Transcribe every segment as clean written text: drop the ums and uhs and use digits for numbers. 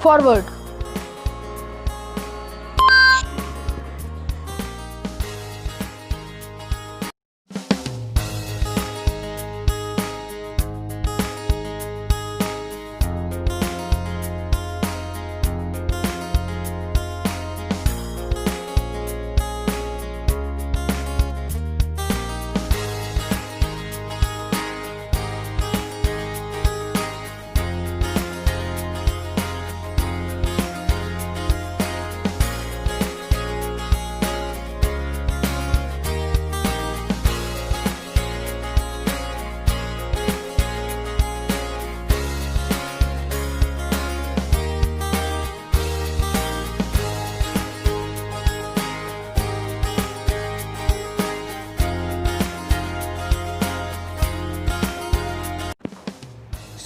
forward.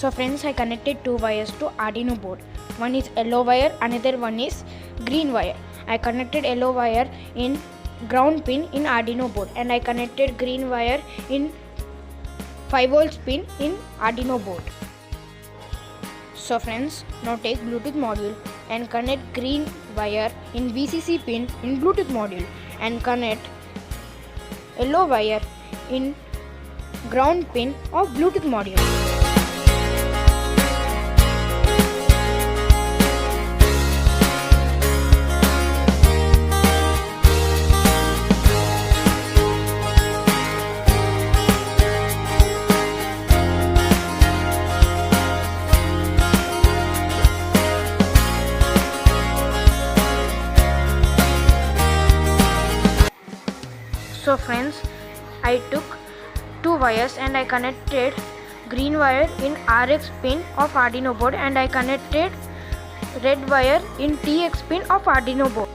So friends, I connected two wires to Arduino board. One is yellow wire, another one is green wire. I connected yellow wire in ground pin in Arduino board, and I connected green wire in 5V pin in Arduino board. So friends, now take Bluetooth module and connect green wire in VCC pin in Bluetooth module, and connect yellow wire in ground pin of Bluetooth module. So friends, I took two wires and I connected green wire in RX pin of Arduino board, and I connected red wire in TX pin of Arduino board.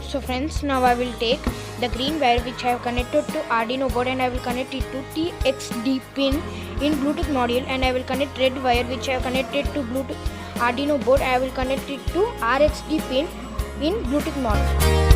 So friends, now I will take the green wire which I have connected to Arduino board, and I will connect it to TXD pin in Bluetooth module, and I will connect red wire which I have connected to Bluetooth Arduino board. I will connect it to RXD pin in Bluetooth module.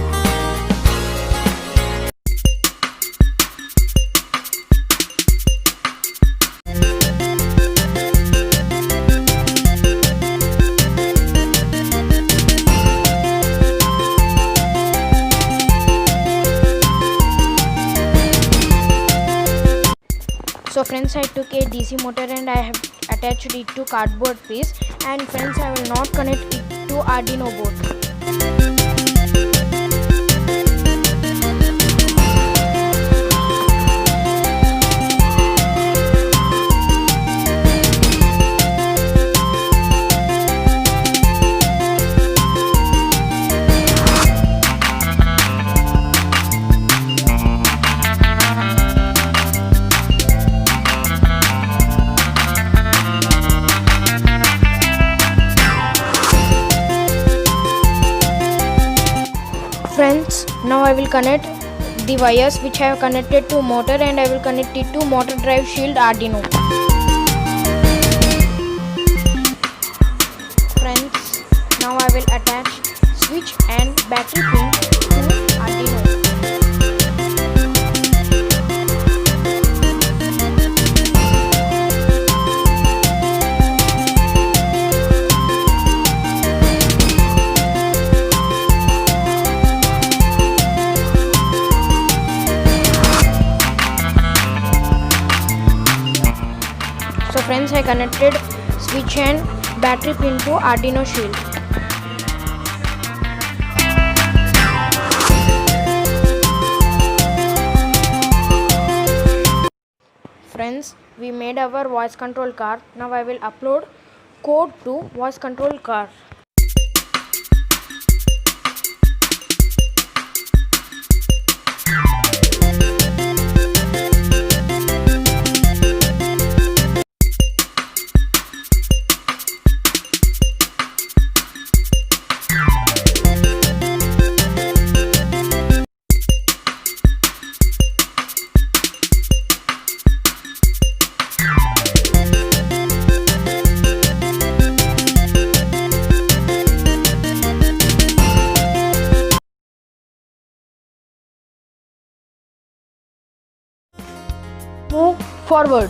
So friends, I took a DC motor and I have attached it to cardboard piece, and friends, I will not connect it to Arduino board. Friends, now I will connect the wires which I have connected to motor, and I will connect it to motor drive shield Arduino. Friends, now I will attach switch and battery pin to Arduino. So friends, I connected switch and battery pin to Arduino shield. Friends, we made our voice control car. Now I will upload code to voice control car. Move forward.